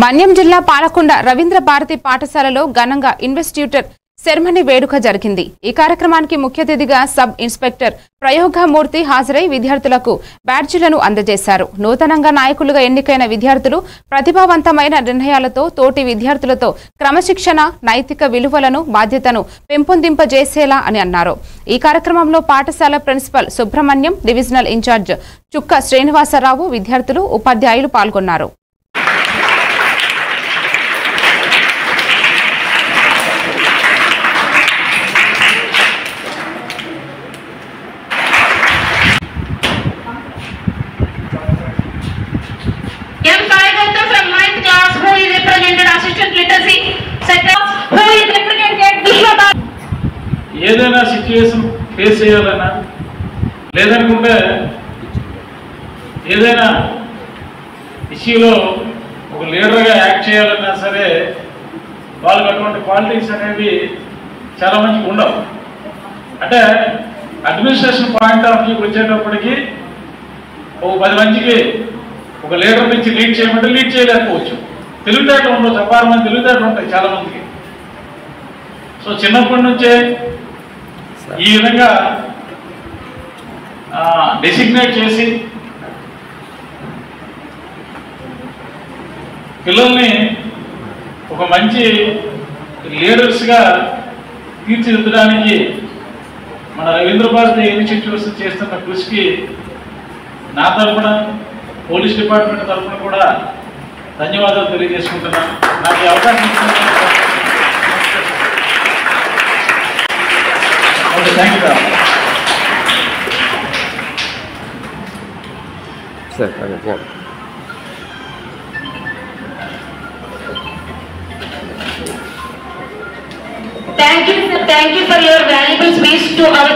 మన్యం జిల్లా పాలకొండ రవీంద్ర భారతి పాఠశాలలో ఘనంగా ఇన్వెస్టిట్యూటర్ సెరమనీ వేడుక జరిగింది। ఈ కార్యక్రమానికి ముఖ్య అతిథిగా సబ్ ఇన్స్పెక్టర్ ప్రయోగమూర్తి హాజరై విద్యార్థులకు బ్యాడ్జీలను అందజేశారు। నూతనంగా నాయకులుగా ఎన్నికైన విద్యార్థులు ప్రతిభావంతమైన నిర్ణయాలతో తోటి విద్యార్థులతో క్రమశిక్షణ, నైతిక విలువలను, బాధ్యతను పెంపొందింపజేసేలా అని అన్నారు। ఈ కార్యక్రమంలో పాఠశాల ప్రిన్సిపల్ సుబ్రహ్మణ్యం, డివిజనల్ ఇన్ఛార్జ్ చుక్క శ్రీనివాసరావు, విద్యార్థులు, ఉపాధ్యాయులు పాల్గొన్నారు। ఏదైనా సిచ్యువేషన్ ఫేస్ చేయాలన్నా లేదనుకుంటే ఏదైనా ఇష్యూలో ఒక లీడర్గా యాక్ట్ చేయాలన్నా సరే వాళ్ళకి అటువంటి క్వాలిటీస్ అనేవి చాలా మంచిగా ఉండవు। అంటే అడ్మినిస్ట్రేషన్ పాయింట్ ఆఫ్ వ్యూకి వచ్చేటప్పటికి ఒక 10 మందికి ఒక లీడర్ నుంచి లీడ్ చేయమంటే లీడ్ చేయలేకపోవచ్చు, తెలివితేటలు ఉండవచ్చు, అపారమైన తెలివితేటలు ఉంటాయి చాలా మందికి। సో చిన్నప్పటి నుంచే ఈ విధంగా డెసిగ్నేట్ చేసి పిల్లల్ని ఒక మంచి లీడర్స్గా తీర్చిదిద్దడానికి మన రవీంద్ర భారతి ఇనిషియేటివ్స్ చేస్తున్న కృషికి నా తరఫున, పోలీస్ డిపార్ట్మెంట్ తరఫున కూడా ధన్యవాదాలు తెలియజేసుకుంటున్నాను। నాకు ఈ అవకాశం ఇచ్చినందుకు thank you sir. Thank you for your valuable speech to our